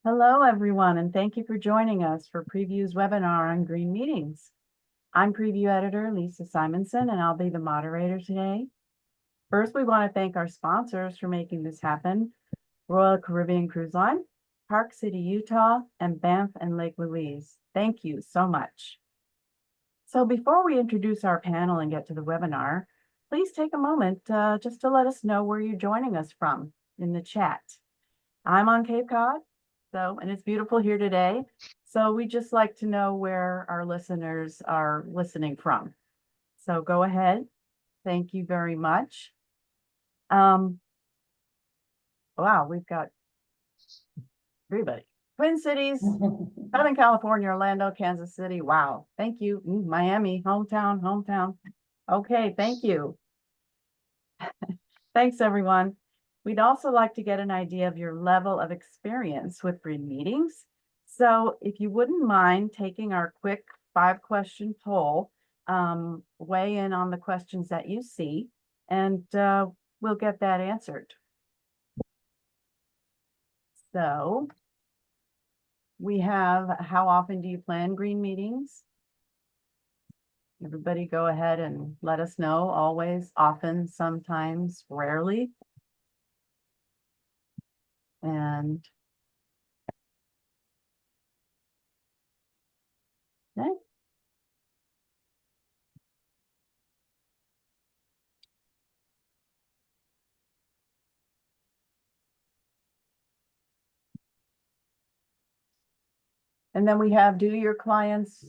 Hello, everyone, and thank you for joining us for Prevue's webinar on green meetings. I'm Prevue editor Lisa Simonson, and I'll be the moderator today. First, we want to thank our sponsors for making this happen: Royal Caribbean Cruise Line, Park City, Utah, and Banff and Lake Louise. Thank you so much. So before we introduce our panel and get to the webinar, please take a moment just to let us know where you're joining us from in the chat. I'm on Cape Cod, and it's beautiful here today. So we just like to know where our listeners are listening from. So go ahead. Thank you very much. Wow, we've got everybody. Twin Cities, Southern California, Orlando, Kansas City. Wow. Thank you. Miami, hometown. Okay, thank you. Thanks, everyone. We'd also like to get an idea of your level of experience with green meetings. So if you wouldn't mind taking our quick 5-question poll, weigh in on the questions that you see, and we'll get that answered. So we have, how often do you plan green meetings? Everybody go ahead and let us know. Always, often, sometimes, rarely. And okay. And then we have, do your clients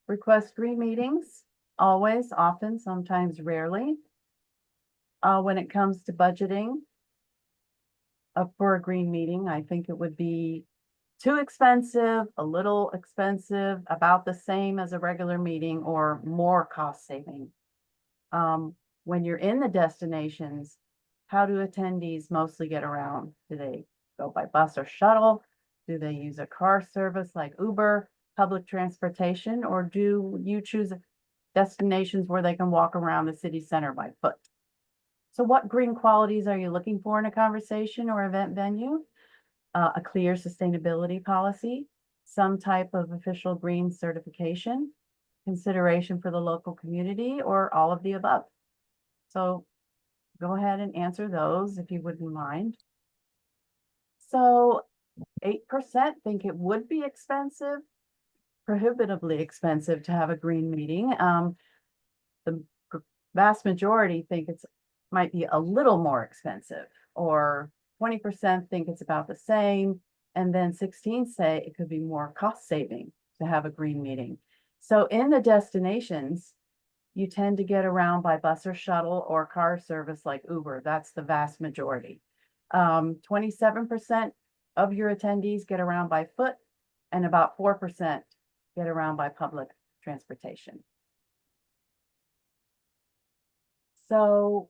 request green meetings? Always, often, sometimes, rarely. When it comes to budgeting for a green meeting, I think it would be too expensive, a little expensive, about the same as a regular meeting, or more cost saving. When you're in the destinations, how do attendees mostly get around? Do they go by bus or shuttle? Do they use a car service like Uber, public transportation, or do you choose destinations where they can walk around the city center by foot? So what green qualities are you looking for in a conversation or event venue? A clear sustainability policy, some type of official green certification, consideration for the local community, or all of the above. So go ahead and answer those if you wouldn't mind. So 8% think it would be expensive, prohibitively expensive to have a green meeting. The vast majority think it's might be a little more expensive, or 20% think it's about the same, and then 16 say it could be more cost saving to have a green meeting. So in the destinations, you tend to get around by bus or shuttle or car service like Uber. That's the vast majority. 27% of your attendees get around by foot, and about 4% get around by public transportation. So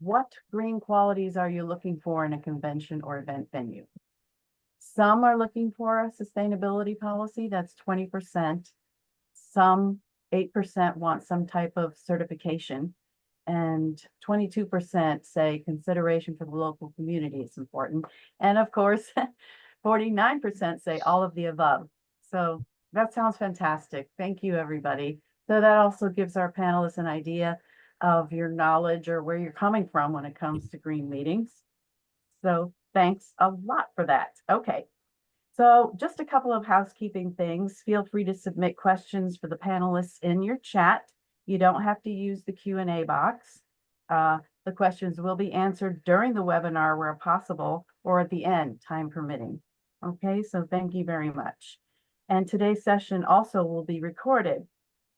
what green qualities are you looking for in a convention or event venue? Some are looking for a sustainability policy, that's 20%. Some, 8%, want some type of certification, and 22% say consideration for the local community is important. And of course, 49% say all of the above. So that sounds fantastic. Thank you, everybody. So that also gives our panelists an idea of your knowledge or where you're coming from when it comes to green meetings. So thanks a lot for that. Okay. So just a couple of housekeeping things. Feel free to submit questions for the panelists in your chat. You don't have to use the Q&A box. The questions will be answered during the webinar where possible, or at the end, time permitting. Okay, so thank you very much. And today's session also will be recorded.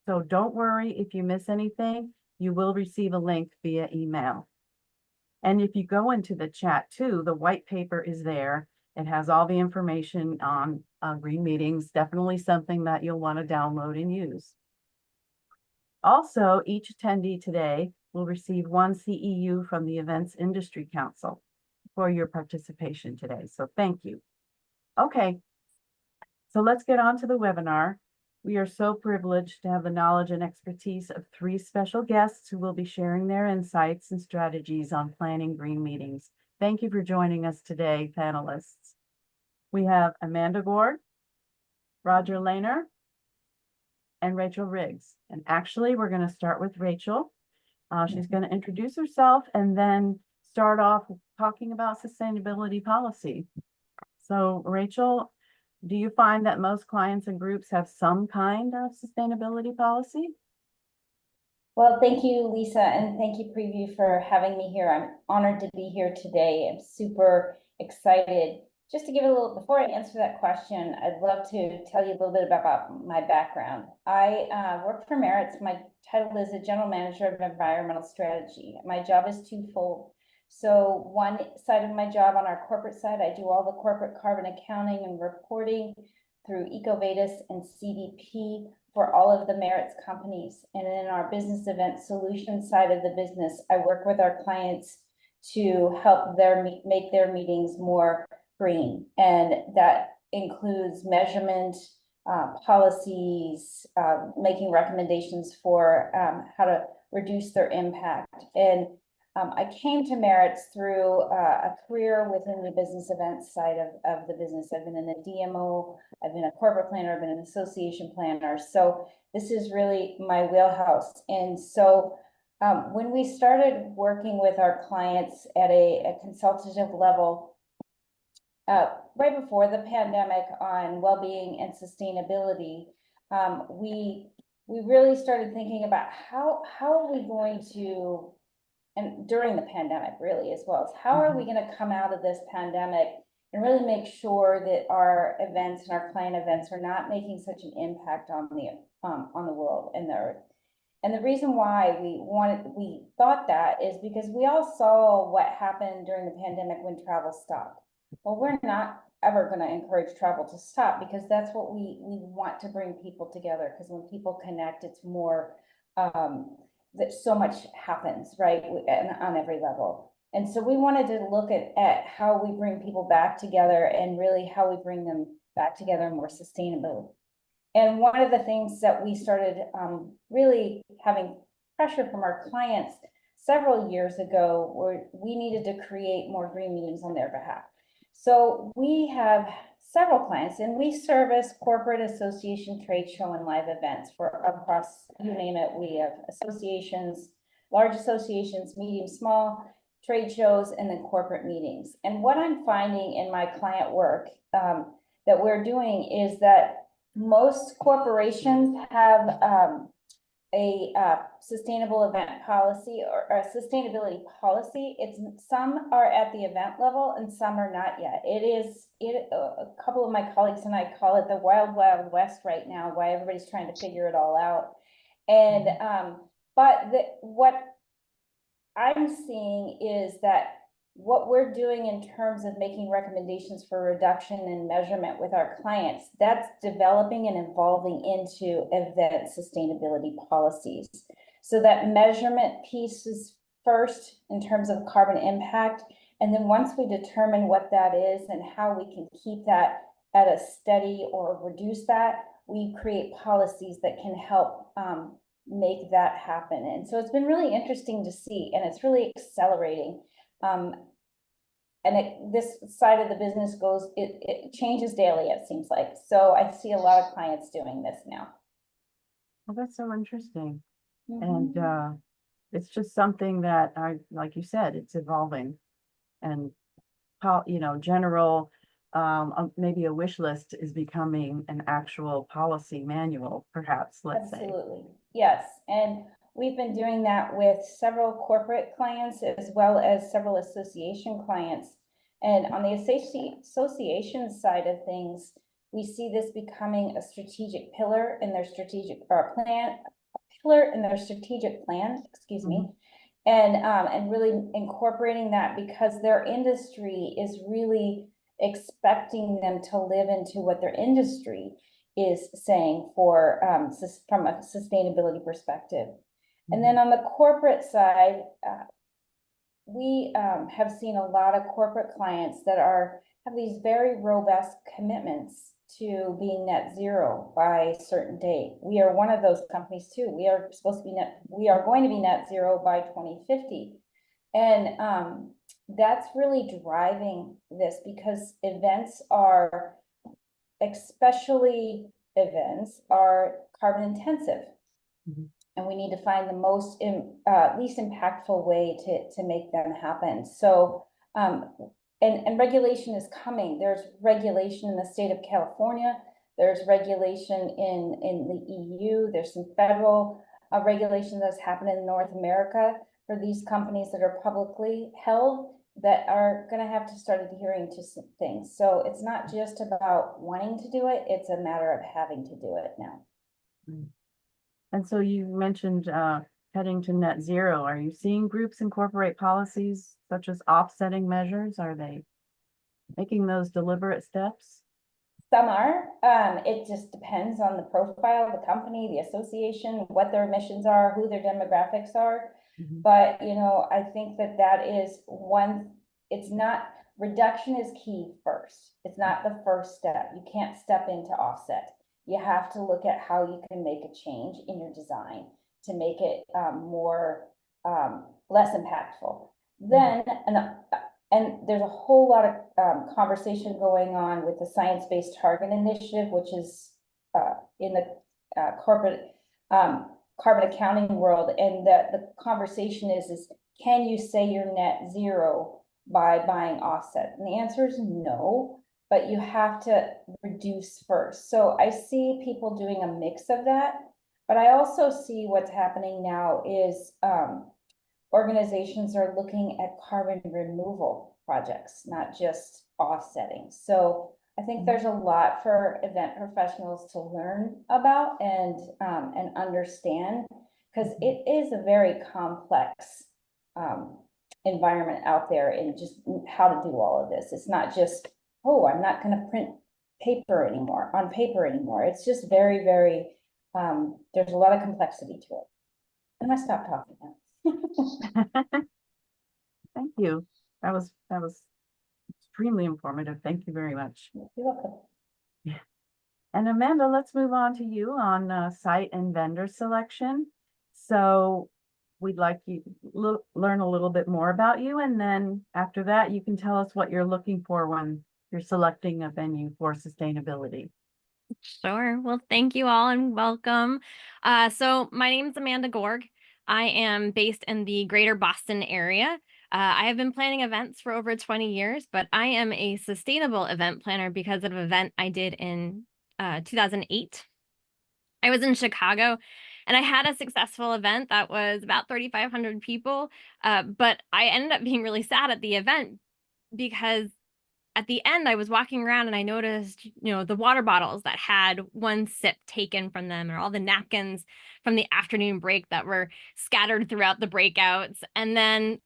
So don't worry if you miss anything, you will receive a link via email. And if you go into the chat too, the white paper is there. It has all the information on green meetings, definitely something that you'll want to download and use. Also, each attendee today will receive 1 CEU from the Events Industry Council for your participation today. So thank you. Okay, so let's get on to the webinar. We are so privileged to have the knowledge and expertise of 3 special guests who will be sharing their insights and strategies on planning green meetings. Thank you for joining us today, panelists. We have Amanda Gord, Roger Lehner, and Rachel Riggs. And actually, we're going to start with Rachel. She's going to introduce herself and then start off talking about sustainability policy. So Rachel, do you find that most clients and groups have some kind of sustainability policy? Well, thank you, Lisa, and thank you, Prevue, for having me here. I'm honored to be here today. I'm super excited. Just to give a little, before I answer that question, I'd love to tell you a little bit about my background. I work for Merritt's. My title is a General Manager of Environmental Strategy. My job is twofold. So one side of my job, on our corporate side, I do all the corporate carbon accounting and reporting through EcoVadis and CDP for all of the Merritt's companies. And in our business event solution side of the business, I work with our clients to help make their meetings more green. And that includes measurement, policies, making recommendations for how to reduce their impact. And I came to Merritt's through a career within the business events side of the business. I've been in a DMO, I've been a corporate planner, I've been an association planner. So this is really my wheelhouse. And so when we started working with our clients at a consultative level, right before the pandemic on well-being and sustainability, we really started thinking about how are we going to, and during the pandemic really as well, as how are we going to come out of this pandemic and really make sure that our events and our client events are not making such an impact on the world and the earth. And the reason why we thought that is because we all saw what happened during the pandemic when travel stopped. Well, we're not ever going to encourage travel to stop, because that's what we want to bring people together. Because when people connect, it's more, that so much happens, right, on every level. And so we wanted to look at how we bring people back together, and really how we bring them back together more sustainably. And one of the things that we started really having pressure from our clients several years ago, were we needed to create more green meetings on their behalf. So we have several clients, and we service corporate, association, trade show, and live events for across, you name it. We have associations, large associations, medium, small, trade shows, and then corporate meetings. And what I'm finding in my client work that we're doing is that most corporations have a sustainable event policy, or a sustainability policy. Some are at the event level and some are not yet. A couple of my colleagues and I call it the wild, wild west right now, why everybody's trying to figure it all out. And what I'm seeing is that what we're doing in terms of making recommendations for reduction and measurement with our clients, that's developing and evolving into event sustainability policies. So that measurement piece is first in terms of carbon impact. And then once we determine what that is and how we can keep that at a steady or reduce that, we create policies that can help make that happen. And so it's been really interesting to see, and it's really accelerating. And this side of the business it changes daily, it seems like. So I see a lot of clients doing this now. Well, that's so interesting. And it's just something that like you said, it's evolving. And how, general, maybe a wish list is becoming an actual policy manual, perhaps, let's say. Absolutely, yes. And we've been doing that with several corporate clients as well as several association clients. And on the association side of things, we see this becoming a strategic pillar in their strategic plan, excuse me, and really incorporating that, because their industry is really expecting them to live into what their industry is saying for from a sustainability perspective. And then on the corporate side, we have seen a lot of corporate clients that have these very robust commitments to being net zero by a certain date. We are one of those companies too. We are going to be net zero by 2050. And that's really driving this, because events are, especially events, are carbon intensive. Mhm. And we need to find the least impactful way to make them happen. So, and regulation is coming. There's regulation in the state of California. There's regulation in the EU. There's some federal regulation that's happening in North America for these companies that are publicly held, that are going to have to start adhering to some things. So it's not just about wanting to do it, it's a matter of having to do it now. And so you mentioned heading to net zero. Are you seeing groups incorporate policies such as offsetting measures? Are they making those deliberate steps? Some are. It just depends on the profile of the company, the association, what their missions are, who their demographics are. Mhm. But, you know, I think that is one, it's not, reduction is key first. It's not the first step. You can't step into offset. You have to look at how you can make a change in your design to make it less impactful. Then, and there's a whole lot of conversation going on with the Science-Based Target Initiative, which is in the corporate carbon accounting world. And the conversation is can you say you're net zero by buying offset? And the answer is no, but you have to reduce first. So I see people doing a mix of that, but I also see what's happening now is organizations are looking at carbon removal projects, not just offsetting. So I think there's a lot for event professionals to learn about and understand, because it is a very complex environment out there, and just how to do all of this. It's not just, oh, I'm not going to print on paper anymore. It's just very, very, there's a lot of complexity to it. And I stopped talking now. Thank you. That was extremely informative. Thank you very much. You're welcome. And Amanda, let's move on to you on site and vendor selection. So we'd like you learn a little bit more about you, and then after that, you can tell us what you're looking for when you're selecting a venue for sustainability. Sure. Well, thank you all and welcome. So my name is Amanda Gorg. I am based in the greater Boston area. I have been planning events for over 20 years, but I am a sustainable event planner because of an event I did in 2008. I was in Chicago and I had a successful event that was about 3,500 people, but I ended up being really sad at the event because at the end, I was walking around and I noticed, the water bottles that had one sip taken from them, or all the napkins from the afternoon break that were scattered throughout the breakouts. And then,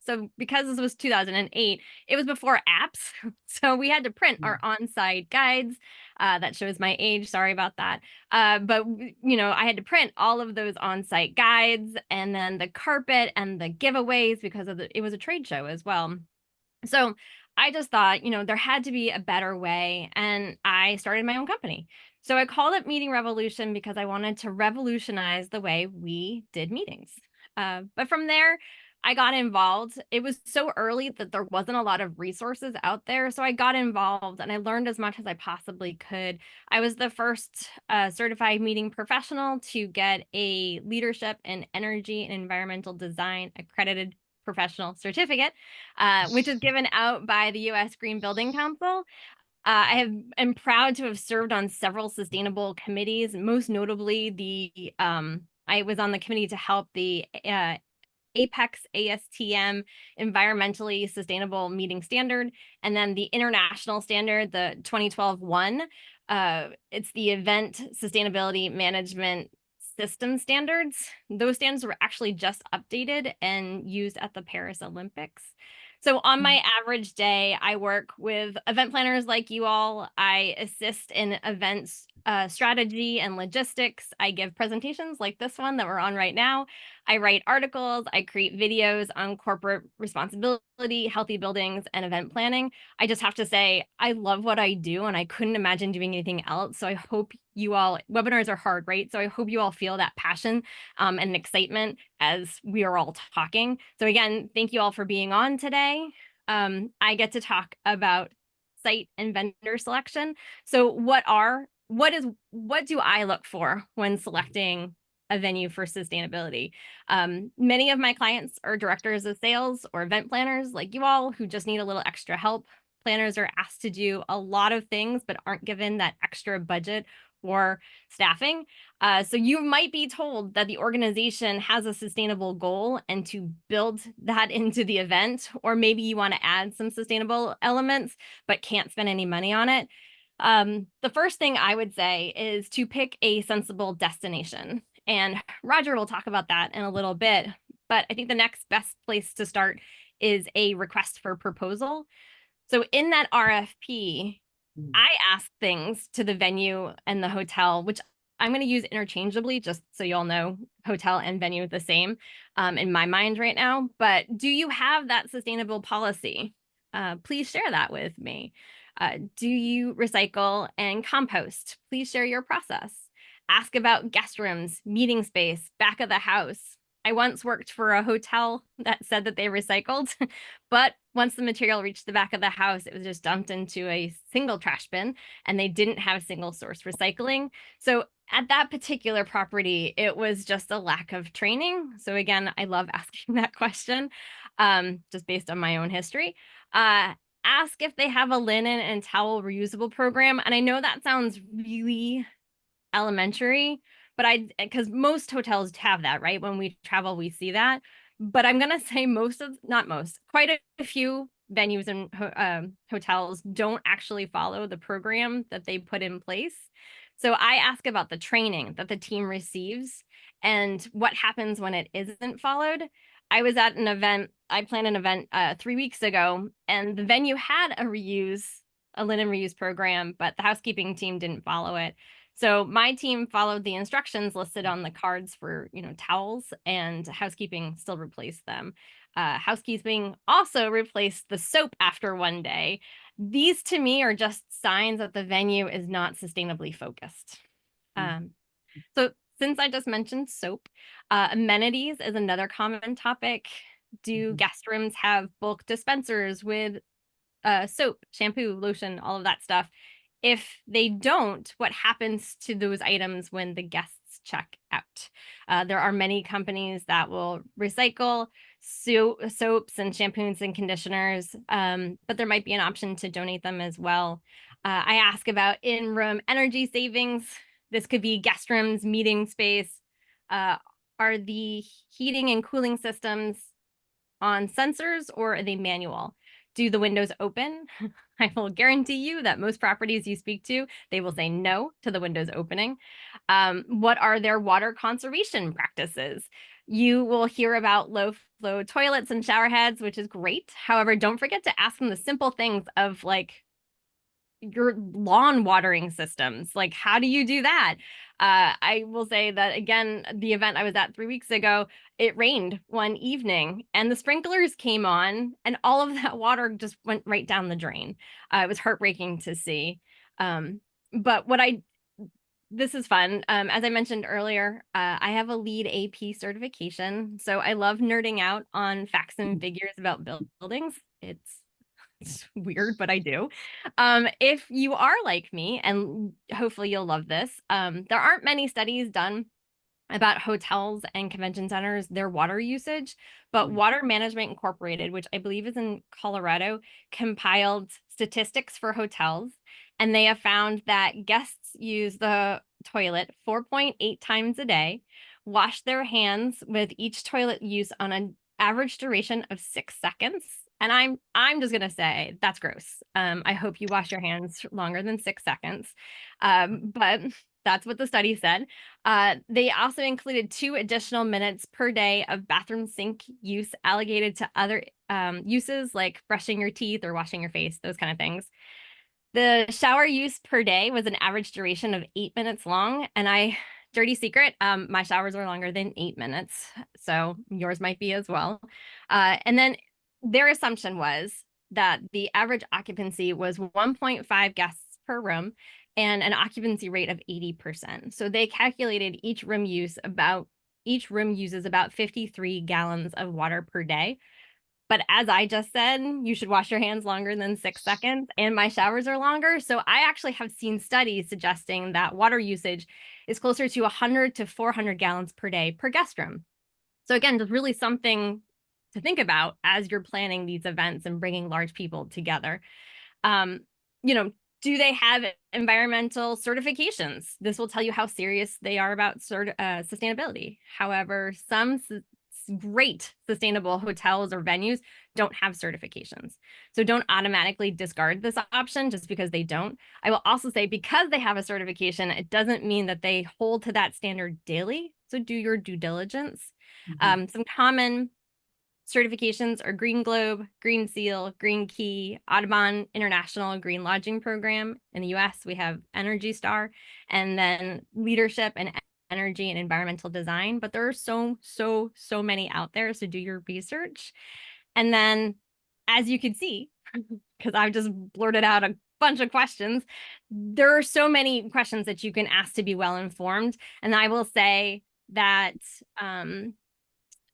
so because this was 2008, it was before apps. So we had to print our on-site guides. That shows my age. Sorry about that. But, I had to print all of those on-site guides, and then the carpet and the giveaways, because it was a trade show as well. So I just thought, there had to be a better way, and I started my own company. So I called it Meeting Revolution because I wanted to revolutionize the way we did meetings. But from there, I got involved. It was so early that there wasn't a lot of resources out there. So I got involved and I learned as much as I possibly could. I was the first certified meeting professional to get a leadership in energy and environmental design accredited professional certificate, which is given out by the U.S. Green Building Council. am proud to have served on several sustainable committees, most notably I was on the committee to help the Apex ASTM environmentally sustainable meeting standard, and then the international standard, the 2012 one. It's the event sustainability management system standards. Those standards were actually just updated and used at the Paris Olympics. So on my average day, I work with event planners like you all. I assist in events strategy and logistics. I give presentations like this one that we're on right now. I write articles. I create videos on corporate responsibility, healthy buildings, and event planning. I just have to say, I love what I do, and I couldn't imagine doing anything else. So I hope you all, webinars are hard, right? So I hope you all feel that passion and excitement as we are all talking. So again, thank you all for being on today. I get to talk about site and vendor selection. So what do I look for when selecting a venue for sustainability? Many of my clients are directors of sales or event planners like you all who just need a little extra help. Planners are asked to do a lot of things, but aren't given that extra budget or staffing. So you might be told that the organization has a sustainable goal and to build that into the event, or maybe you want to add some sustainable elements, but can't spend any money on it. The first thing I would say is to pick a sensible destination. And Roger will talk about that in a little bit, but I think the next best place to start is a request for proposal. So in that RFP, I ask things to the venue and the hotel, which I'm going to use interchangeably, just so you all know, hotel and venue the same in my mind right now. But do you have that sustainable policy? Please share that with me. Do you recycle and compost? Please share your process. Ask about guest rooms, meeting space, back of the house. I once worked for a hotel that said that they recycled, but once the material reached the back of the house, it was just dumped into a single trash bin, and they didn't have single source recycling. So at that particular property, it was just a lack of training. So again, I love asking that question, just based on my own history. Ask if they have a linen and towel reusable program. And I know that sounds really elementary, but because most hotels have that, right? When we travel, we see that. But I'm going to say quite a few venues and hotels don't actually follow the program that they put in place. So I ask about the training that the team receives and what happens when it isn't followed. I was at an event, I planned an event 3 weeks ago, and the venue had a linen reuse program, but the housekeeping team didn't follow it. So my team followed the instructions listed on the cards for, towels, and housekeeping still replaced them. Housekeeping also replaced the soap after one day. These to me are just signs that the venue is not sustainably focused. So since I just mentioned soap, amenities is another common topic. Do guest rooms have bulk dispensers with soap, shampoo, lotion, all of that stuff? If they don't, what happens to those items when the guests check out? There are many companies that will recycle soaps and shampoos and conditioners, but there might be an option to donate them as well. I ask about in-room energy savings. This could be guest rooms, meeting space. Are the heating and cooling systems on sensors, or are they manual? Do the windows open? I will guarantee you that most properties you speak to, they will say no to the windows opening. What are their water conservation practices? You will hear about low flow toilets and shower heads, which is great. However, don't forget to ask them the simple things of like your lawn watering systems. Like, how do you do that? I will say that again, the event I was at 3 weeks ago, it rained one evening and the sprinklers came on and all of that water just went right down the drain. It was heartbreaking to see. But this is fun. As I mentioned earlier, I have a LEED AP certification. So I love nerding out on facts and figures about buildings. It's weird, but I do. If you are like me, and hopefully you'll love this, there aren't many studies done about hotels and convention centers, their water usage, but Water Management Incorporated, which I believe is in Colorado, compiled statistics for hotels, and they have found that guests use the toilet 4.8 times a day, wash their hands with each toilet use on an average duration of 6 seconds. And I'm just gonna say that's gross. I hope you wash your hands longer than 6 seconds. But that's what the study said. They also included 2 additional minutes per day of bathroom sink use allocated to other uses like brushing your teeth or washing your face, those kind of things. The shower use per day was an average duration of 8 minutes long. And dirty secret, my showers are longer than 8 minutes. So yours might be as well. And then their assumption was that the average occupancy was 1.5 guests per room and an occupancy rate of 80%. So they calculated each room uses about 53 gallons of water per day. But as I just said, you should wash your hands longer than 6 seconds, and my showers are longer. So I actually have seen studies suggesting that water usage is closer to 100 to 400 gallons per day per guest room. So again, just really something to think about as you're planning these events and bringing large people together. You know, do they have environmental certifications? This will tell you how serious they are about sustainability. However, some great sustainable hotels or venues don't have certifications. So don't automatically discard this option just because they don't. I will also say, because they have a certification, it doesn't mean that they hold to that standard daily. So do your due diligence. Some common certifications are Green Globe, Green Seal, Green Key, Audubon International Green Lodging Program. In the US, we have Energy Star, and then Leadership and Energy and Environmental Design. But there are so many out there, so do your research. And then, as you can see, because I've just blurted out a bunch of questions, there are so many questions that you can ask to be well informed. And I will say that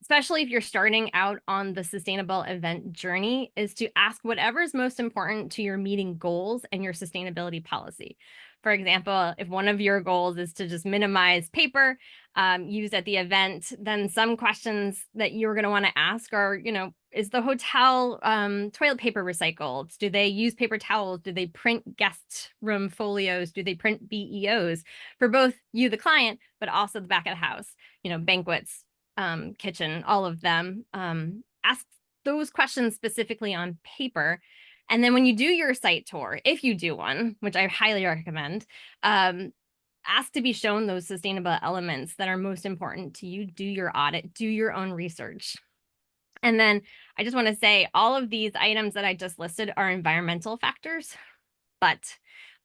especially if you're starting out on the sustainable event journey, is to ask whatever is most important to your meeting goals and your sustainability policy. For example, if one of your goals is to just minimize paper used at the event, then some questions that you're going to want to ask are, is the hotel toilet paper recycled? Do they use paper towels? Do they print guest room folios? Do they print BEOs for both you, the client, but also the back of the house, banquets, kitchen, all of them. Ask those questions specifically on paper. And then when you do your site tour, if you do one, which I highly recommend, ask to be shown those sustainable elements that are most important to you. Do your audit, do your own research. And then I just want to say all of these items that I just listed are environmental factors, but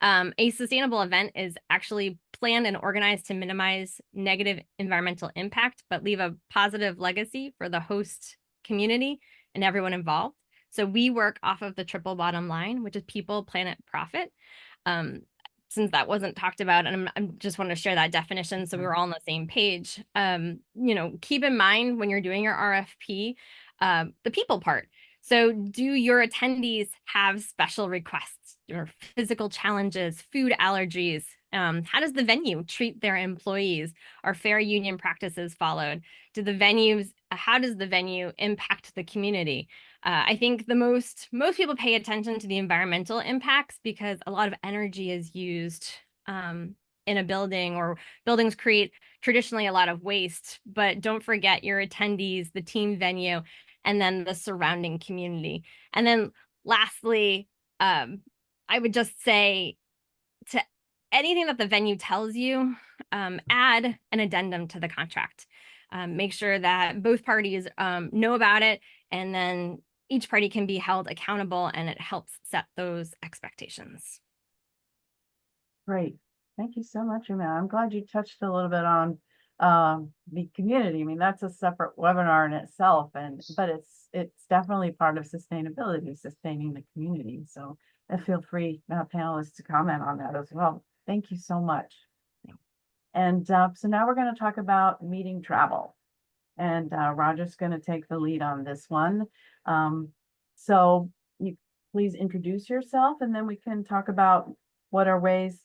a sustainable event is actually planned and organized to minimize negative environmental impact, but leave a positive legacy for the host community and everyone involved. So we work off of the triple bottom line, which is people, planet, profit. Since that wasn't talked about, and I just want to share that definition so we were all on the same page. Keep in mind when you're doing your RFP, the people part. So do your attendees have special requests or physical challenges, food allergies? How does the venue treat their employees? Are fair union practices followed? How does the venue impact the community? I think most people pay attention to the environmental impacts because a lot of energy is used in a building, or buildings create traditionally a lot of waste, but don't forget your attendees, the team venue, and then the surrounding community. And then lastly, I would just say, to anything that the venue tells you, add an addendum to the contract. Make sure that both parties know about it, and then each party can be held accountable, and it helps set those expectations. Great. Thank you so much, Amanda. I'm glad you touched a little bit on the community. I mean, that's a separate webinar in itself, but it's definitely part of sustainability, sustaining the community. So feel free, panelists, to comment on that as well. Thank you so much. And so now we're going to talk about meeting travel, and Roger's going to take the lead on this one. So you please introduce yourself, and then we can talk about what are ways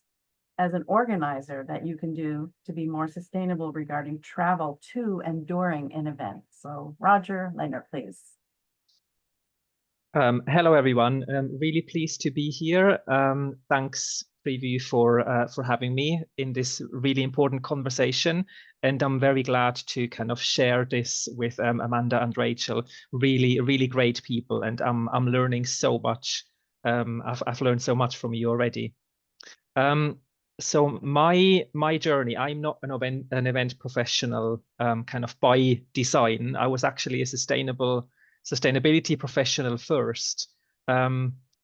as an organizer that you can do to be more sustainable regarding travel to and during an event. So Roger Lehner, please. Hello, everyone. Really pleased to be here. Thanks, Prevue, for having me in this really important conversation. And I'm very glad to kind of share this with Amanda and Rachel. Really, really great people, and I'm learning so much. I've learned so much from you already. So my journey, I'm not an event professional kind of by design. I was actually a sustainability professional first.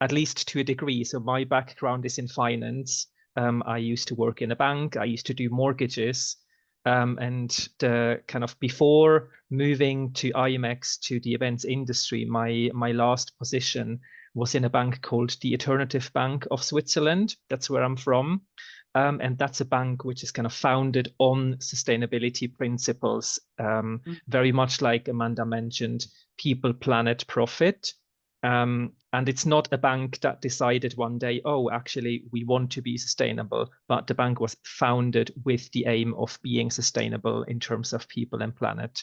at least to a degree. So my background is in finance. I used to work in a bank. I used to do mortgages. And the kind of before moving to IMEX to the events industry, my last position was in a bank called the Alternative Bank of Switzerland. That's where I'm from. And that's a bank which is kind of founded on sustainability principles, very much like Amanda mentioned, people, planet, profit. And it's not a bank that decided one day, oh, actually, we want to be sustainable, but the bank was founded with the aim of being sustainable in terms of people and planet.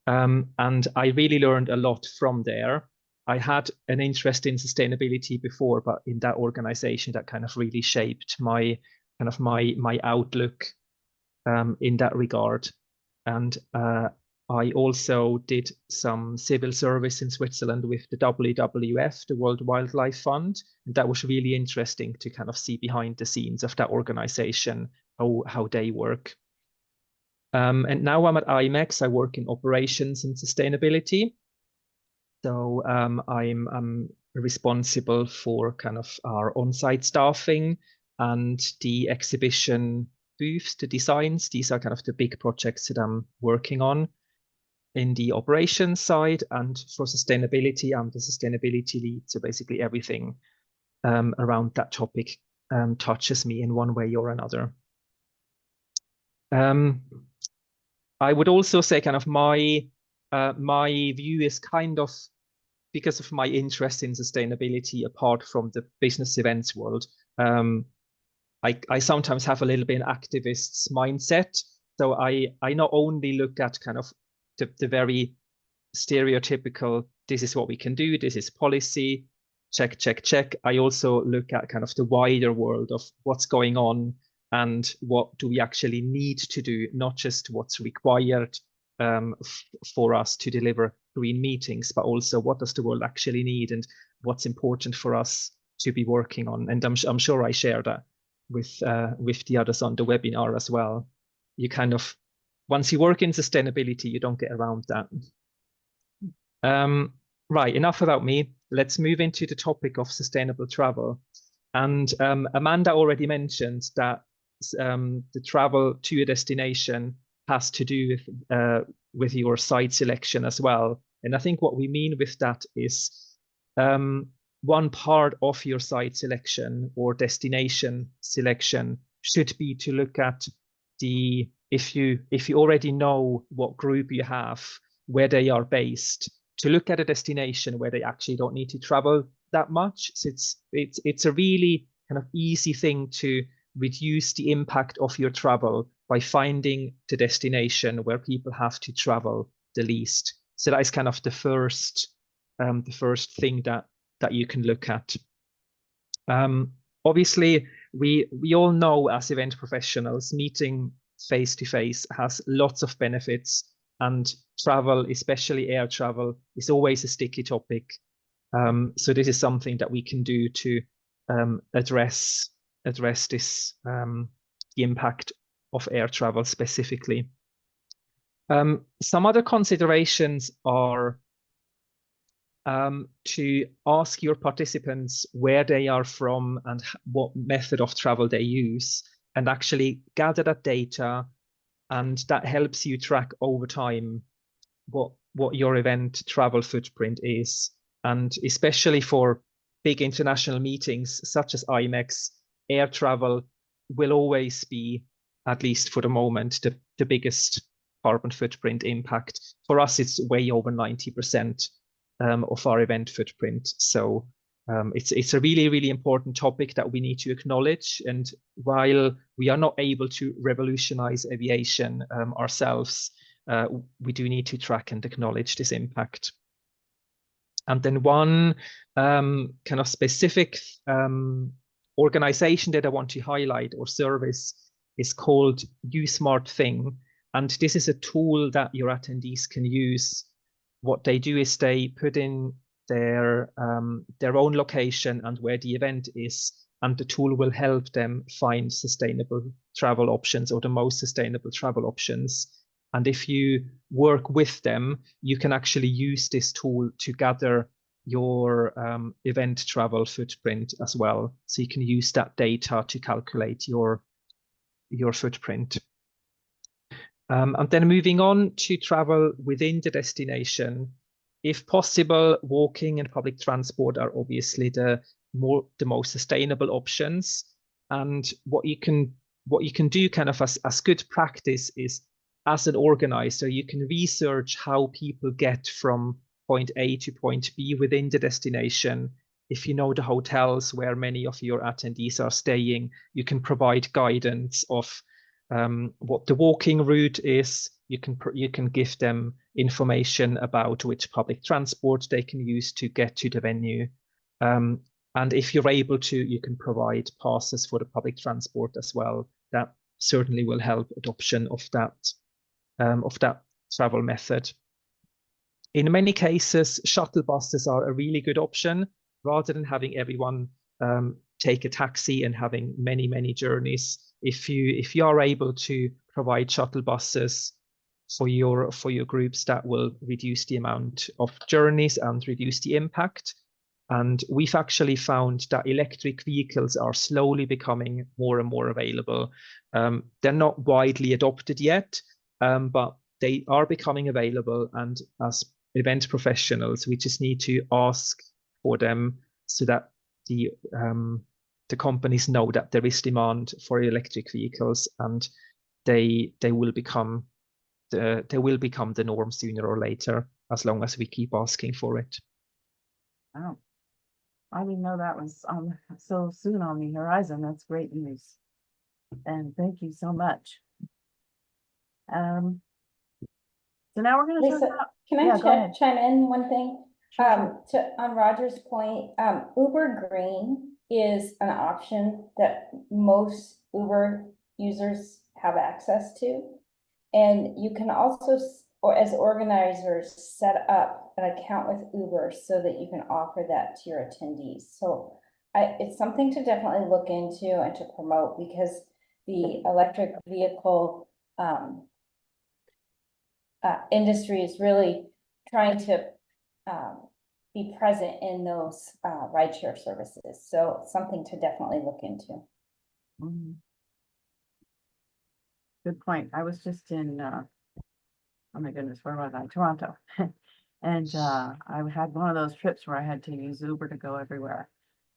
And I really learned a lot from there. I had an interest in sustainability before, but in that organization, that kind of really shaped my outlook in that regard. And I also did some civil service in Switzerland with the WWF, the World Wildlife Fund. And that was really interesting to kind of see behind the scenes of that organization, how they work. And now I'm at IMEX. I work in operations and sustainability. So I'm responsible for kind of our on-site staffing and the exhibition booths, the designs. These are kind of the big projects that I'm working on in the operations side. And for sustainability, I'm the sustainability lead. So basically everything around that topic touches me in one way or another. I would also say kind of my view is kind of, because of my interest in sustainability, apart from the business events world, I sometimes have a little bit an activist's mindset. So I not only look at kind of the very stereotypical, this is what we can do, this is policy, check, check, check. I also look at kind of the wider world of what's going on and what do we actually need to do, not just what's required for us to deliver green meetings, but also what does the world actually need and what's important for us to be working on. And I'm sure I share that with the others on the webinar as well. You kind of, once you work in sustainability, you don't get around that. Right, enough about me. Let's move into the topic of sustainable travel. And Amanda already mentioned that the travel to a destination has to do with your site selection as well. And I think what we mean with that is one part of your site selection or destination selection should be to look at if you already know what group you have, where they are based, to look at a destination where they actually don't need to travel that much. So it's a really kind of easy thing to reduce the impact of your travel by finding the destination where people have to travel the least. So that is kind of the first thing that you can look at. Obviously, we all know as event professionals, meeting face to face has lots of benefits, and travel, especially air travel, is always a sticky topic. So this is something that we can do to address this the impact of air travel specifically. Some other considerations are to ask your participants where they are from and what method of travel they use, and actually gather that data, and that helps you track over time what your event travel footprint is. And especially for big international meetings such as IMEX, air travel will always be, at least for the moment, the biggest carbon footprint impact. For us, it's way over 90% of our event footprint. So it's a really, really important topic that we need to acknowledge. And while we are not able to revolutionize aviation ourselves, we do need to track and acknowledge this impact. And then one kind of specific organization that I want to highlight, or service, is called USmartThing. And this is a tool that your attendees can use. What they do is they put in their own location and where the event is, and the tool will help them find sustainable travel options, or the most sustainable travel options. And if you work with them, you can actually use this tool to gather your event travel footprint as well. So you can use that data to calculate your footprint. And then moving on to travel within the destination, if possible, walking and public transport are obviously the most sustainable options. And what you can do kind of as good practice is, as an organizer, you can research how people get from point A to point B within the destination. If you know the hotels where many of your attendees are staying, you can provide guidance of what the walking route is. You can give them information about which public transport they can use to get to the venue. And if you're able to, you can provide passes for the public transport as well. That certainly will help adoption of that travel method. In many cases, shuttle buses are a really good option, rather than having everyone take a taxi and having many journeys. If you are able to provide shuttle buses for your groups, that will reduce the amount of journeys and reduce the impact. And we've actually found that electric vehicles are slowly becoming more and more available. They're not widely adopted yet, but they are becoming available. And as event professionals, we just need to ask for them so that the companies know that there is demand for electric vehicles, and they will become the norm sooner or later, as long as we keep asking for it. Wow. I didn't know that was so soon on the horizon. That's great news. And thank you so much. So now we're going to talk Lisa, about, can I yeah, go ahead. chime in one thing? Sure. On Roger's point, Uber Green is an option that most Uber users have access to. And you can also, or as organizers, set up an account with Uber so that you can offer that to your attendees. So it's something to definitely look into and to promote, because the electric vehicle industry is really trying to be present in those rideshare services. So something to definitely look into. Mhm. Good point. I was just in, oh my goodness, where was I? Toronto. And I had one of those trips where I had to use Uber to go everywhere.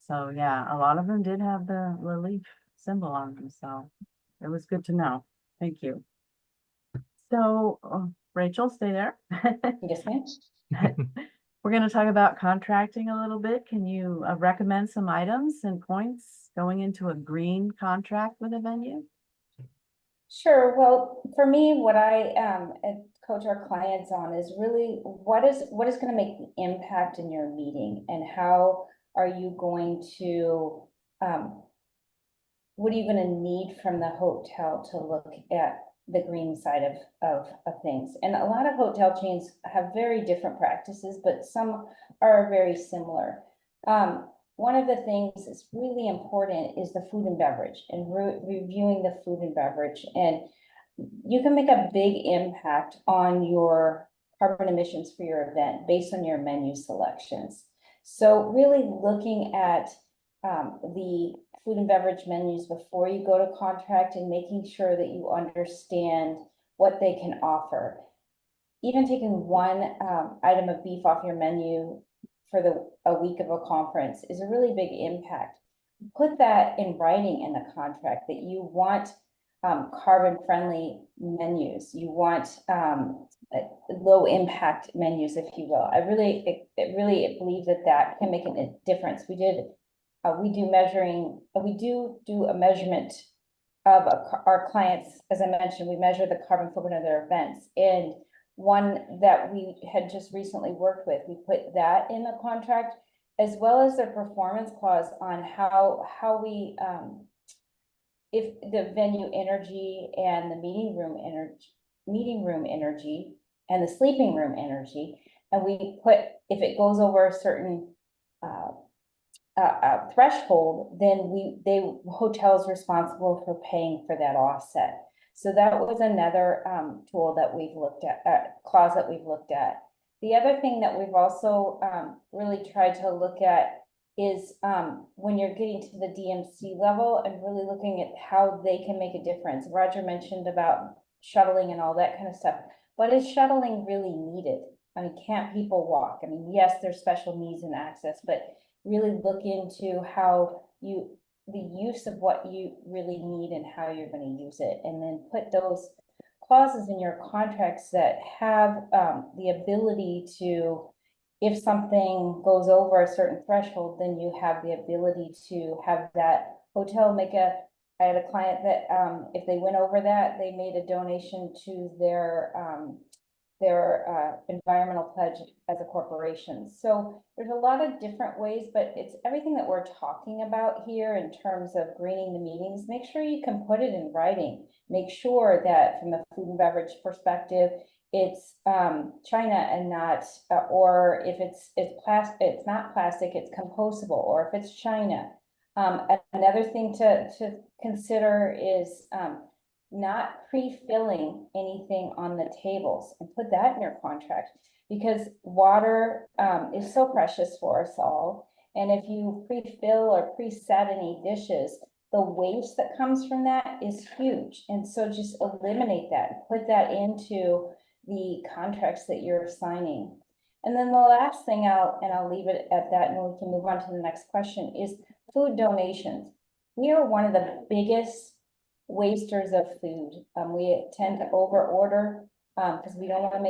So yeah, a lot of them did have the leaf symbol on them. So it was good to know. Thank you. So Rachel, stay there. Yes, ma'am. We're going to talk about contracting a little bit. Can you recommend some items and points going into a green contract with a venue? Sure. Well, for me, what I coach our clients on is really what is going to make the impact in your meeting, and how are you going to what are you going to need from the hotel to look at the green side of things. And a lot of hotel chains have very different practices, but some are very similar. One of the things that's really important is the food and beverage, and reviewing the food and beverage. And you can make a big impact on your carbon emissions for your event based on your menu selections. So really looking at the food and beverage menus before you go to contract, and making sure that you understand what they can offer. Even taking one item of beef off your menu for a week of a conference is a really big impact. Put that in writing in the contract, that you want carbon friendly menus. You want low impact menus, if you will. I really believe that can make a difference. We do a measurement of our clients. As I mentioned, we measure the carbon footprint of their events. And one that we had just recently worked with, we put that in the contract, as well as their performance clause on how we, if the venue energy and the meeting room energy and the sleeping room energy, and we put, if it goes over a certain threshold, then hotel's responsible for paying for that offset. So that was another tool that we've looked at, clause that we've looked at. The other thing that we've also really tried to look at is when you're getting to the DMC level and really looking at how they can make a difference. Roger mentioned about shuttling and all that kind of stuff, but is shuttling really needed? I mean, can't people walk? I mean, yes, there's special needs and access, but really look into how the use of what you really need and how you're going to use it, and then put those clauses in your contracts that have the ability to, if something goes over a certain threshold, then you have the ability to have that hotel make I had a client that if they went over that, they made a donation to their environmental pledge as a corporation. So there's a lot of different ways, but it's everything that we're talking about here in terms of greening the meetings. Make sure you can put it in writing. Make sure that from the food and beverage perspective, it's China and not, or if it's plastic, it's not plastic, it's compostable, or if it's China. Another thing to consider is not pre-filling anything on the tables, and put that in your contract, because water is so precious for us all. And if you pre-fill or preset any dishes, the waste that comes from that is huge. And so just eliminate that and put that into the contracts that you're signing. And then the last thing I'll leave it at that, and we can move on to the next question, is food donations. We are one of the biggest wasters of food. We tend to over order because we don't want to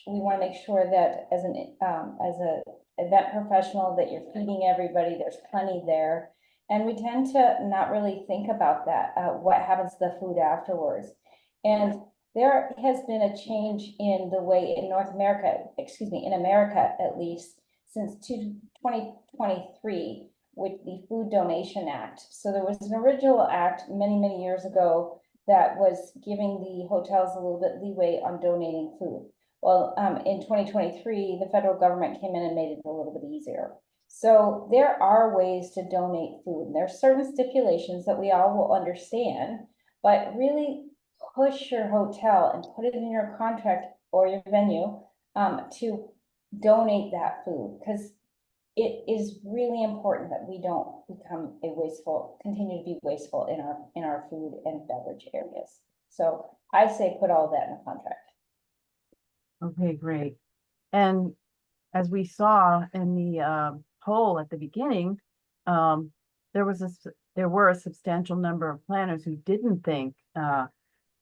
we want to make sure that as a event professional that you're feeding everybody, there's plenty there. And we tend to not really think about that, what happens to the food afterwards. And there has been a change in the way in North America, in America at least, since 2023, with the Food Donation Act. So there was an original act many, many years ago that was giving the hotels a little bit leeway on donating food. Well, in 2023, the federal government came in and made it a little bit easier. So there are ways to donate food, and there are certain stipulations that we all will understand, but really push your hotel and put it in your contract or your venue to donate that food, because it is really important that we don't continue to be wasteful in our food and beverage areas. So I say put all that in a contract. Okay, great. And as we saw in the poll at the beginning, there were a substantial number of planners who didn't think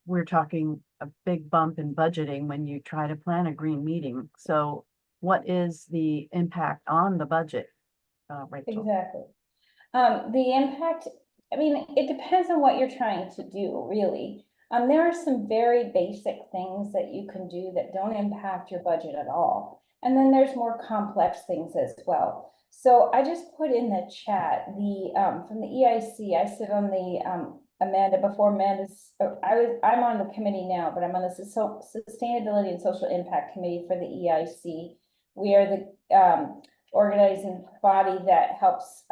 we're talking a big bump in budgeting when you try to plan a green meeting. So what is the impact on the budget, Rachel? Exactly. The impact, I mean, it depends on what you're trying to do, really. There are some very basic things that you can do that don't impact your budget at all. And then there's more complex things as well. So I just put in the chat from the EIC. I sit on the I'm on the committee now, but I'm on the Sustainability and Social Impact Committee for the EIC. We are the organizing body that helps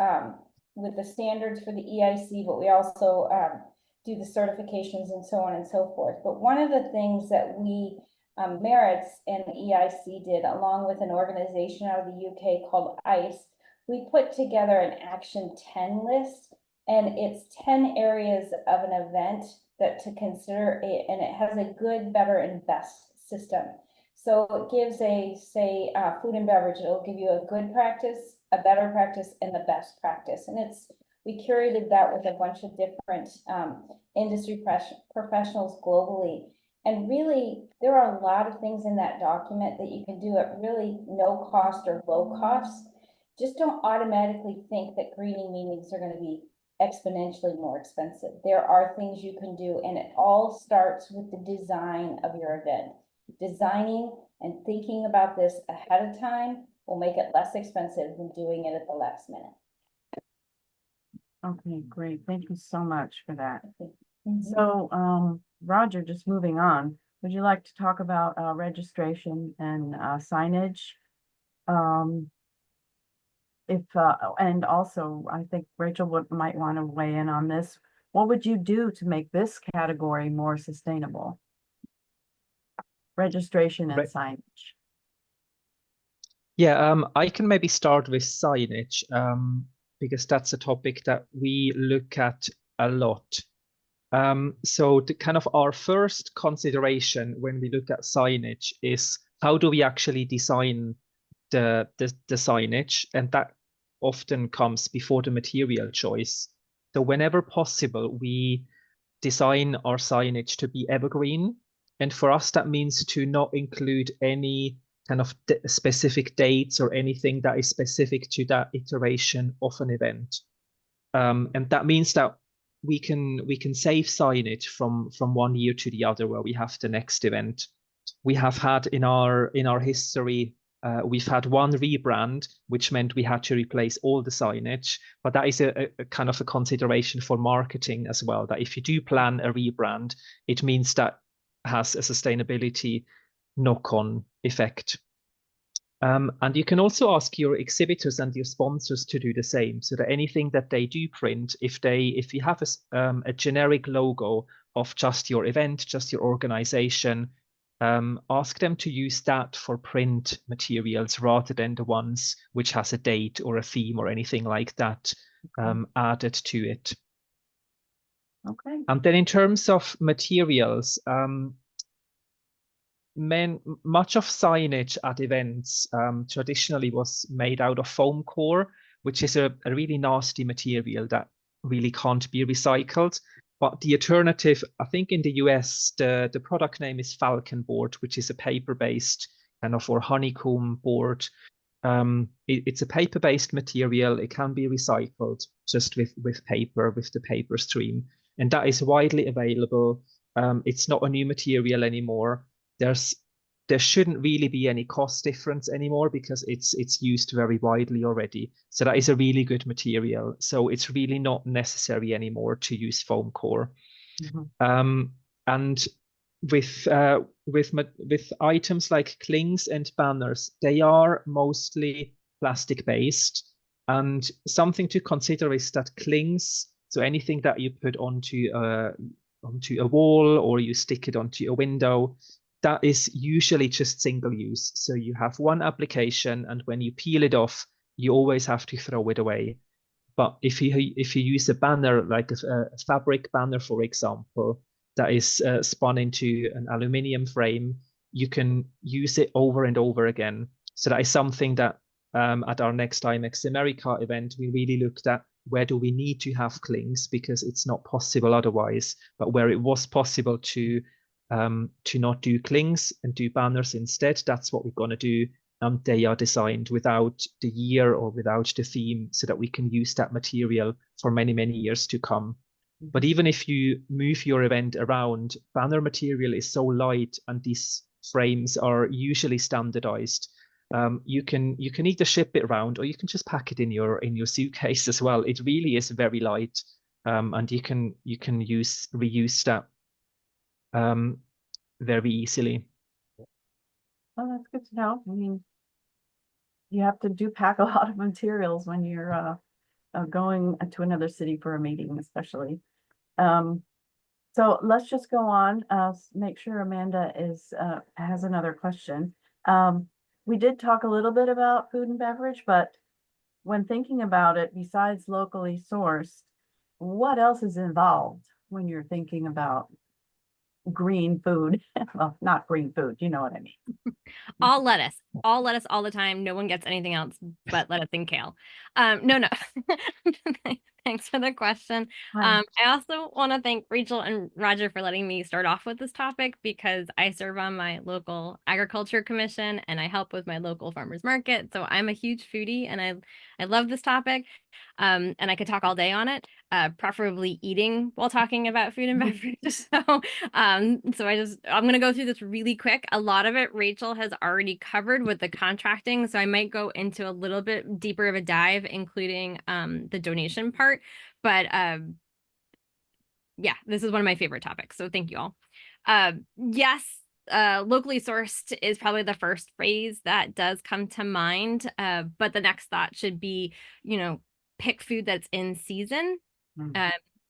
with the standards for the EIC, but we also do the certifications and so on and so forth. But one of the things that we, Merits and the EIC did, along with an organization out of the UK called ICE, we put together an Action 10 list, and it's 10 areas of an event that to consider, and it has a good, better, and best system. So it gives food and beverage, it'll give you a good practice, a better practice, and the best practice. And we curated that with a bunch of different industry professionals globally. And really, there are a lot of things in that document that you can do at really no cost or low cost. Just don't automatically think that greening meetings are going to be exponentially more expensive. There are things you can do, and it all starts with the design of your event. Designing and thinking about this ahead of time will make it less expensive than doing it at the last minute. Okay, great. Thank you so much for that. Mm-hmm. So, Roger, just moving on, would you like to talk about registration and signage? And also, I think Rachel might want to weigh in on this. What would you do to make this category more sustainable? Registration and signage. Yeah, I can maybe start with signage, because that's a topic that we look at a lot. So the kind of our first consideration when we look at signage is how do we actually design the signage, and that often comes before the material choice. So whenever possible, we design our signage to be evergreen, and for us that means to not include any kind of specific dates or anything that is specific to that iteration of an event. And that means that we can save signage from one year to the other where we have the next event. We have had in our history, we've had one rebrand, which meant we had to replace all the signage. But that is a kind of a consideration for marketing as well, that if you do plan a rebrand, it means that has a sustainability knock-on effect. And you can also ask your exhibitors and your sponsors to do the same, so that anything that they do print, if you have a generic logo of just your event, just your organization, ask them to use that for print materials rather than the ones which has a date or a theme or anything like that added to it. Okay. And then in terms of materials, much of signage at events traditionally was made out of foam core, which is a really nasty material that really can't be recycled. But the alternative, I think in the US, the product name is Falcon board, which is a paper-based kind of, or honeycomb board. It's a paper-based material. It can be recycled just with paper, with the paper stream. And that is widely available. It's not a new material anymore. There shouldn't really be any cost difference anymore because it's used very widely already. So that is a really good material. So it's really not necessary anymore to use foam core. And with items like clings and banners, they are mostly plastic based. And something to consider is that clings, so anything that you put onto a wall or you stick it onto a window, that is usually just single use. So you have one application, and when you peel it off, you always have to throw it away. But if you use a banner, like a fabric banner, for example, that is spun into an aluminium frame, you can use it over and over again. So that is something that at our next IMEX America event, we really looked at where do we need to have clings because it's not possible otherwise, but where it was possible to not do clings and do banners instead, that's what we're going to do. They are designed without the year or without the theme so that we can use that material for many, many years to come. But even if you move your event around, banner material is so light and these frames are usually standardized. You can either ship it around or you can just pack it in your suitcase as well. It really is very light, and you can reuse that very easily. Oh, that's good to know. I mean, you have to pack a lot of materials when you're going to another city for a meeting, especially. So let's just go on. Make sure Amanda has another question. We did talk a little bit about food and beverage, but when thinking about it, besides locally sourced, what else is involved when you're thinking about green food? Well, not green food, you know what I mean. All lettuce all the time. No one gets anything else but lettuce and kale. No. Thanks for the question. I also want to thank Rachel and Roger for letting me start off with this topic because I serve on my local agriculture commission and I help with my local farmers market. So I'm a huge foodie and I love this topic. And I could talk all day on it, preferably eating while talking about food and beverage. So I'm going to go through this really quick. A lot of it Rachel has already covered with the contracting. So I might go into a little bit deeper of a dive, including the donation part. But yeah, this is one of my favorite topics. So thank you all. Yes, locally sourced is probably the first phrase that does come to mind. But the next thought should be, pick food that's in season.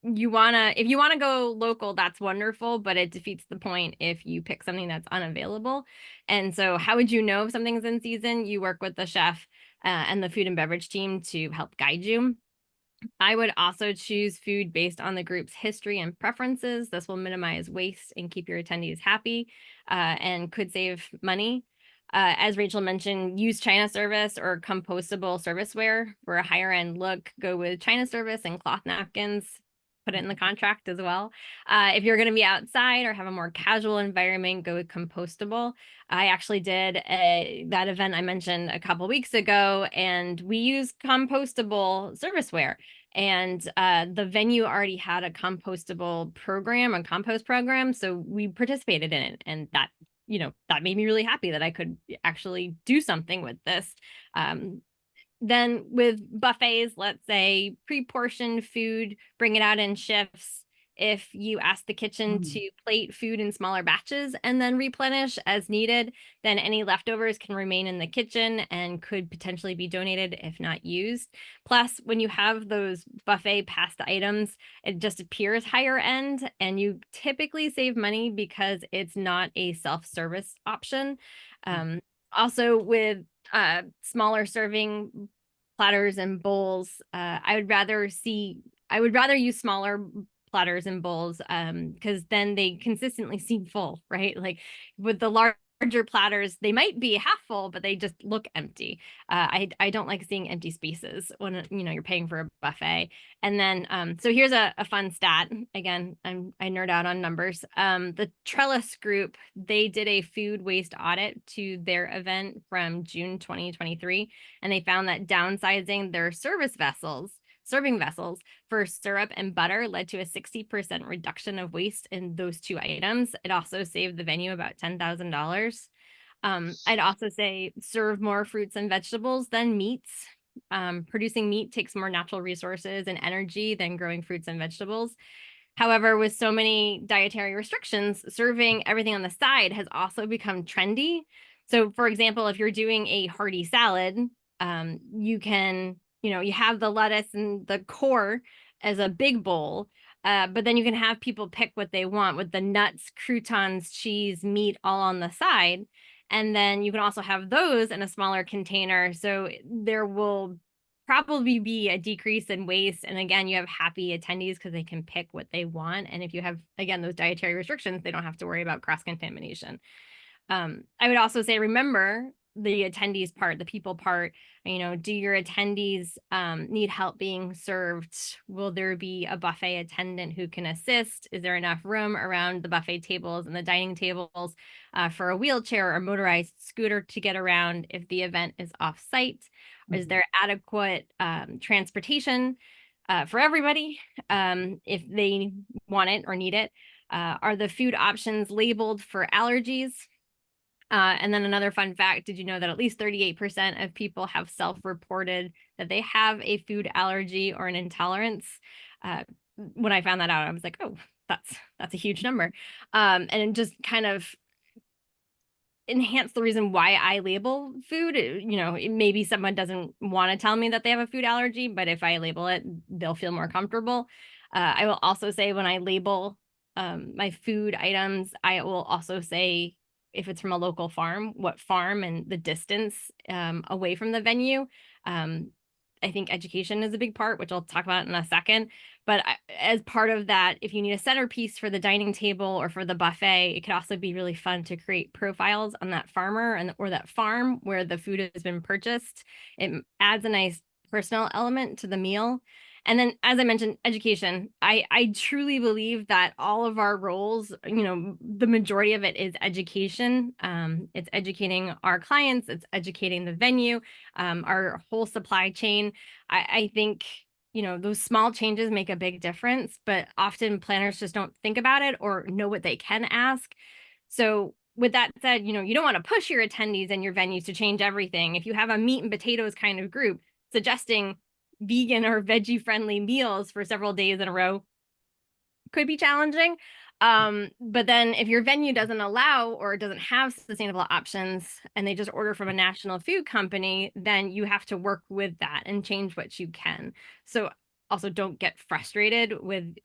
if you wanna go local, that's wonderful, but it defeats the point if you pick something that's unavailable. And so how would you know if something's in season? You work with the chef and the food and beverage team to help guide you. I would also choose food based on the group's history and preferences. This will minimize waste and keep your attendees happy, and could save money. As Rachel mentioned, use China service or compostable serviceware. For a higher end look, go with China service and cloth napkins. Put it in the contract as well. If you're going to be outside or have a more casual environment, go with compostable. I actually did that event I mentioned a couple weeks ago, and we used compostable serviceware. And the venue already had a compostable program, a compost program, so we participated in it, and that that made me really happy that I could actually do something with this. Then with buffets, let's say pre-portioned food, bring it out in shifts. If you ask the kitchen to plate food in smaller batches and then replenish as needed, then any leftovers can remain in the kitchen and could potentially be donated if not used. Plus, when you have those buffet pasta items, it just appears higher end, and you typically save money because it's not a self-service option. Also, with smaller serving platters and bowls, I would rather use smaller platters and bowls, because then they consistently seem full, right? Like with the larger platters, they might be half full, but they just look empty. I don't like seeing empty spaces when you're paying for a buffet. And then so here's a fun stat. Again, I nerd out on numbers. The Trellis group, they did a food waste audit to their event from June 2023, and they found that downsizing their serving vessels for syrup and butter led to a 60% reduction of waste in those two items. It also saved the venue about $10,000. I'd also say serve more fruits and vegetables than meats. Producing meat takes more natural resources and energy than growing fruits and vegetables. However, with so many dietary restrictions, serving everything on the side has also become trendy. So, for example, if you're doing a hearty salad, you can, you have the lettuce and the core as a big bowl, but then you can have people pick what they want with the nuts, croutons, cheese, meat all on the side. And then you can also have those in a smaller container. So there will probably be a decrease in waste. And again, you have happy attendees because they can pick what they want. And if you have, again, those dietary restrictions, they don't have to worry about cross-contamination. I would also say, remember the attendees part, the people part. Do your attendees need help being served? Will there be a buffet attendant who can assist? Is there enough room around the buffet tables and the dining tables for a wheelchair or motorized scooter to get around if the event is off-site? Is there adequate transportation for everybody if they want it or need it? Are the food options labeled for allergies? And then another fun fact, did you know that at least 38% of people have self-reported that they have a food allergy or an intolerance? When I found that out, I was like, oh, that's a huge number. And it just kind of enhance the reason why I label food. Maybe someone doesn't want to tell me that they have a food allergy, but if I label it, they'll feel more comfortable. I will also say when I label my food items, I will also say if it's from a local farm, what farm and the distance away from the venue. I think education is a big part, which I'll talk about in a second. But as part of that, if you need a centerpiece for the dining table or for the buffet, it could also be really fun to create profiles on that farmer or that farm where the food has been purchased. It adds a nice personal element to the meal. And then, as I mentioned, education. I truly believe that all of our roles, the majority of it is education. It's educating our clients, it's educating the venue, our whole supply chain. I think, those small changes make a big difference, but often planners just don't think about it or know what they can ask. So with that said, you don't want to push your attendees and your venues to change everything. If you have a meat and potatoes kind of group, suggesting vegan or veggie friendly meals for several days in a row could be challenging. But then if your venue doesn't allow or doesn't have sustainable options and they just order from a national food company, then you have to work with that and change what you can. So also don't get frustrated with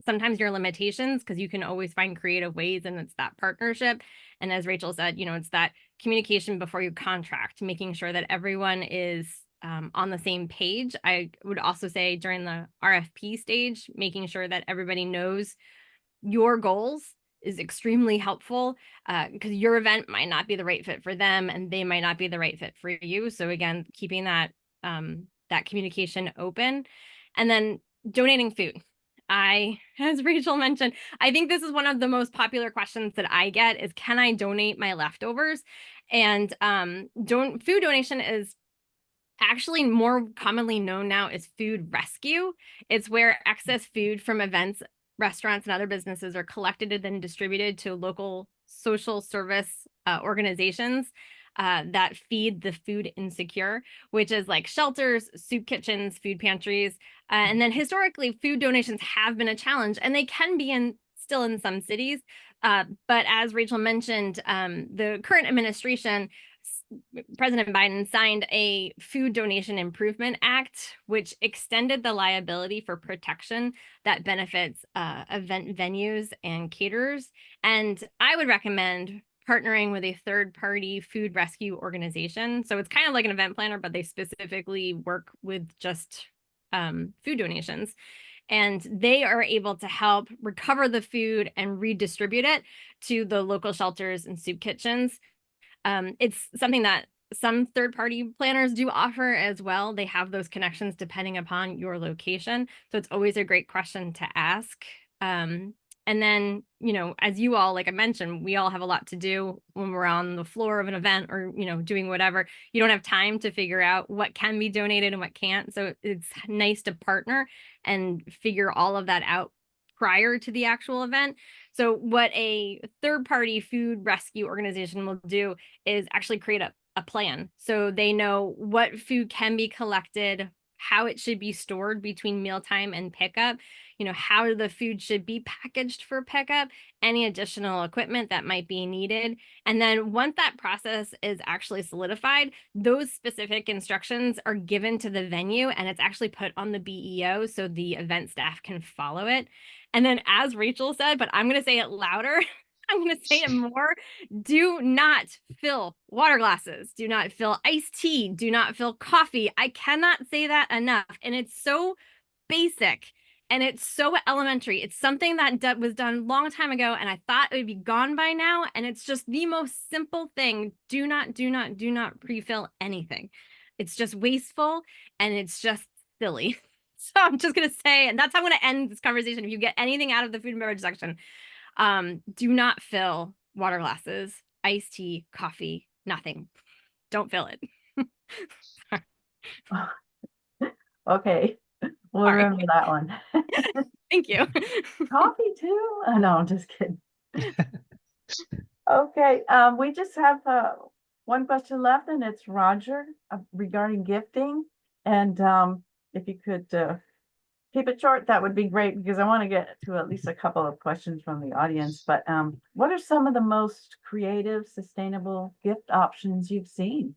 sometimes your limitations, because you can always find creative ways, and it's that partnership. And as Rachel said, it's that communication before you contract, making sure that everyone is on the same page. I would also say during the RFP stage, making sure that everybody knows your goals is extremely helpful, because your event might not be the right fit for them, and they might not be the right fit for you. So again, keeping that that communication open. And then donating food. As Rachel mentioned, I think this is one of the most popular questions that I get is, can I donate my leftovers? And food donation is actually more commonly known now as food rescue. It's where excess food from events, restaurants, and other businesses are collected and then distributed to local social service organizations that feed the food insecure, which is like shelters, soup kitchens, food pantries. And then historically, food donations have been a challenge, and they can be still in some cities. But as Rachel mentioned, the current administration, President Biden signed a Food Donation Improvement Act, which extended the liability for protection that benefits event venues and caterers. And I would recommend partnering with a third-party food rescue organization. So it's kind of like an event planner, but they specifically work with just food donations. And they are able to help recover the food and redistribute it to the local shelters and soup kitchens. It's something that some third-party planners do offer as well. They have those connections depending upon your location. So it's always a great question to ask. And then, as you all, like I mentioned, we all have a lot to do when we're on the floor of an event or, doing whatever. You don't have time to figure out what can be donated and what can't. So it's nice to partner and figure all of that out prior to the actual event. So what a third-party food rescue organization will do is actually create a plan. So they know what food can be collected, how it should be stored between mealtime and pickup, how the food should be packaged for pickup, any additional equipment that might be needed. And then once that process is actually solidified, those specific instructions are given to the venue, and it's actually put on the BEO so the event staff can follow it. And then, as Rachel said, but I'm going to say it louder, I'm going to say it more, do not fill water glasses. Do not fill iced tea. Do not fill coffee. I cannot say that enough. And it's so basic and it's so elementary. It's something that was done a long time ago, and I thought it would be gone by now. And it's just the most simple thing. Do not pre-fill anything. It's just wasteful and it's just silly. So I'm just going to say, and that's how I'm going to end this conversation. If you get anything out of the food and beverage section, do not fill water glasses, iced tea, coffee, nothing. Don't fill it. Okay, we'll Sorry. remember that one. Thank you. Coffee too? No, I'm just kidding. Okay, we just have one question left, and it's Roger regarding gifting. And if you could keep it short, that would be great, because I want to get to at least a couple of questions from the audience. But what are some of the most creative, sustainable gift options you've seen?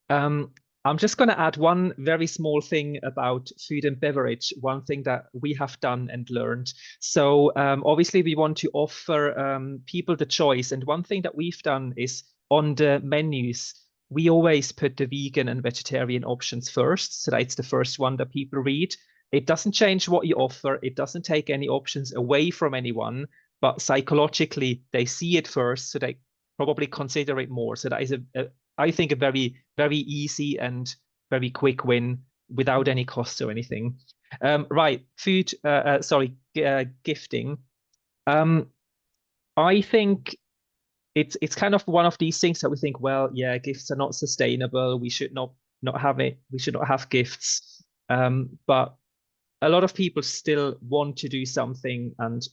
I'm just going to add one very small thing about food and beverage, one thing that we have done and learned. So obviously we want to offer people the choice. And one thing that we've done is on the menus, we always put the vegan and vegetarian options first. So that's the first one that people read. It doesn't change what you offer. It doesn't take any options away from anyone, but psychologically they see it first. So they probably consider it more. So that is I think a very, very easy and very quick win without any cost or anything. Right, food, gifting. I think it's kind of one of these things that we think, well, yeah, gifts are not sustainable. We should not have it. We should not have gifts. But a lot of people still want to do something, and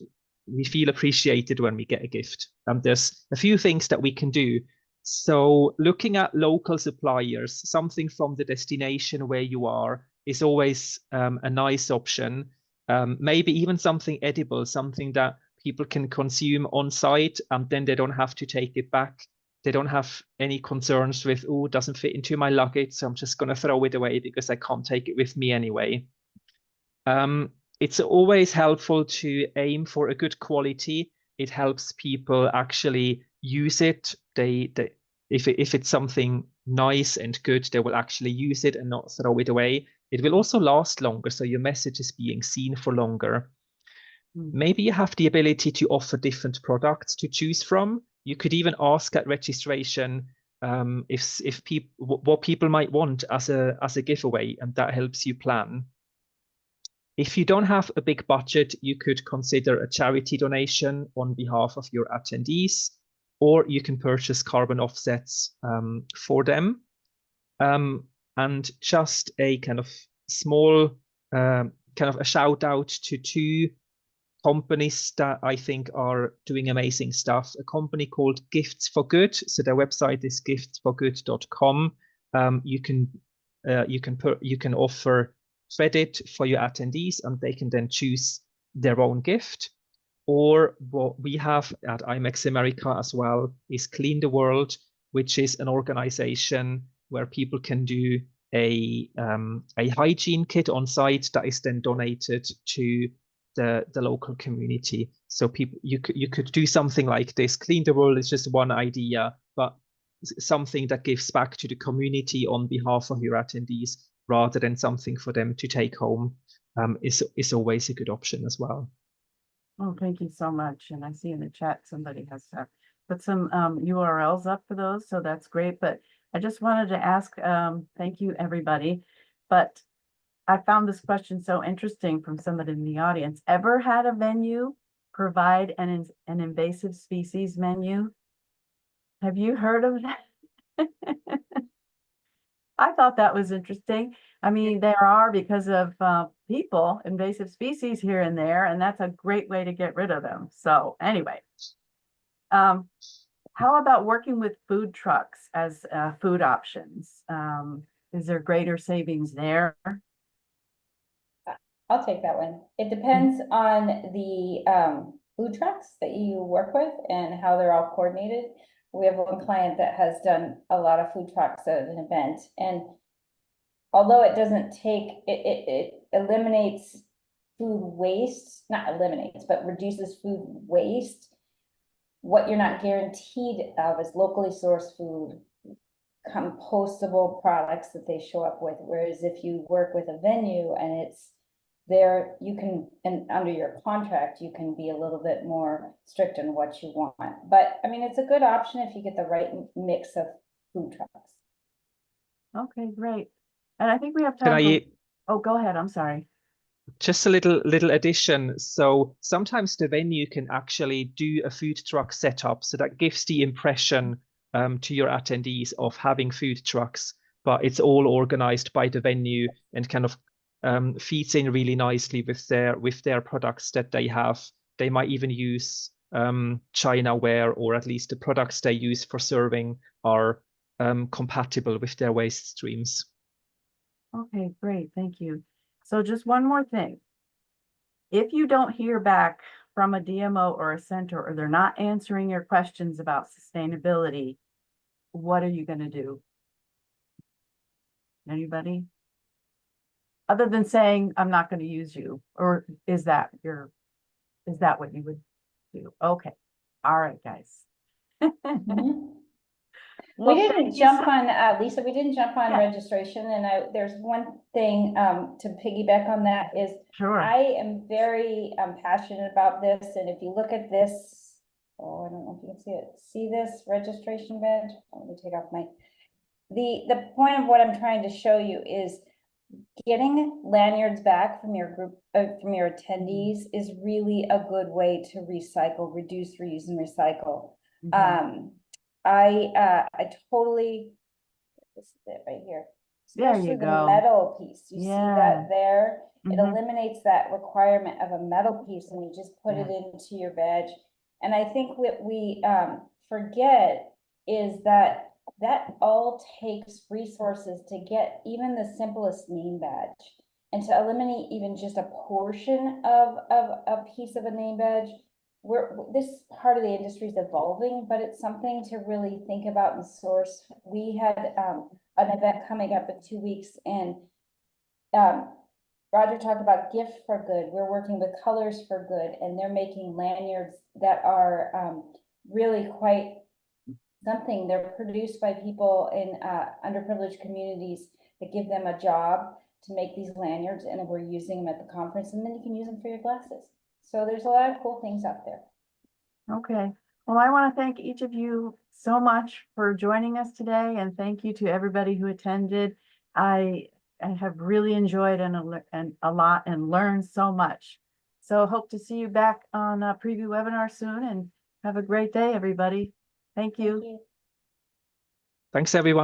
we feel appreciated when we get a gift. There's a few things that we can do. So looking at local suppliers, something from the destination where you are is always a nice option. Maybe even something edible, something that people can consume on site, and then they don't have to take it back. they don't have any concerns with, oh, it doesn't fit into my luggage, so I'm just going to throw it away because I can't take it with me anyway. It's always helpful to aim for a good quality. It helps people actually use it. If it's something nice and good, they will actually use it and not throw it away. It will also last longer, so your message is being seen for longer. Maybe you have the ability to offer different products to choose from. You could even ask at registration if people what people might want as a giveaway, and that helps you plan. If you don't have a big budget, you could consider a charity donation on behalf of your attendees, or you can purchase carbon offsets for them. And just a kind of small kind of a shout out to two companies that I think are doing amazing stuff. A company called Gifts for Good. So their website is giftsforgood.com. You can offer credit for your attendees, and they can then choose their own gift. Or what we have at IMEX America as well is Clean the World, which is an organization where people can do a hygiene kit on site that is then donated to the local community. So people, you could do something like this. Clean the World is just one idea, but something that gives back to the community on behalf of your attendees, rather than something for them to take home, is always a good option as well. Oh, thank you so much. And I see in the chat somebody has put some URLs up for those, so that's great. But I just wanted to ask, thank you everybody, but I found this question so interesting from somebody in the audience. Ever had a venue provide an invasive species menu? Have you heard of that? I thought that was interesting. I mean, there are, because of people, invasive species here and there, and that's a great way to get rid of them. So anyway, how about working with food trucks as food options? Is there greater savings there? I'll take that one. It depends on the food trucks that you work with and how they're all coordinated. We have one client that has done a lot of food trucks at an event, and although it doesn't take, it eliminates food waste, not eliminates, but reduces food waste. What you're not guaranteed of is locally sourced food, compostable products that they show up with. Whereas if you work with a venue and it's there, you can, and under your contract, you can be a little bit more strict on what you want. But I mean, it's a good option if you get the right mix of food trucks. Okay, great. And I think we have time for... Oh, go ahead. I'm sorry. Just a little addition. So sometimes the venue can actually do a food truck setup, so that gives the impression to your attendees of having food trucks, but it's all organized by the venue and kind of feeds in really nicely with their products that they have. They might even use Chinaware, or at least the products they use for serving are compatible with their waste streams. Okay, great. Thank you. So just one more thing. If you don't hear back from a DMO or a center, or they're not answering your questions about sustainability, what are you going to do? Anybody? Other than saying, I'm not going to use you, or is that what you would do? Okay. All right, guys. Well, we didn't jump on, Lisa, we didn't jump on registration, and there's one thing to piggyback on that is, sure. I am very passionate about this, and if you look at this, oh, I don't know if you can see it. See this registration badge? Let me take off my, the point of what I'm trying to show you is getting lanyards back from your group, from your attendees is really a good way to recycle, reduce, reuse, and recycle. I totally, this is it right here. Especially there you the go. Metal piece. You see that there? It eliminates that requirement of a metal piece, and you just put it into your badge. And I think what we forget is that all takes resources to get even the simplest name badge. And to eliminate even just a portion of a piece of a name badge this part of the industry is evolving, but it's something to really think about and source. We had an event coming up in 2 weeks, and Roger talked about Gift for Good. We're working with Colors for Good, and they're making lanyards that are really quite something. They're produced by people in underprivileged communities that give them a job to make these lanyards, and we're using them at the conference, and then you can use them for your glasses. So there's a lot of cool things out there. Okay, well, I want to thank each of you so much for joining us today, and thank you to everybody who attended. I have really enjoyed a lot and learned so much. So hope to see you back on a Prevue webinar soon, and have a great day, everybody. Thank you. Thank you. Thanks, everyone.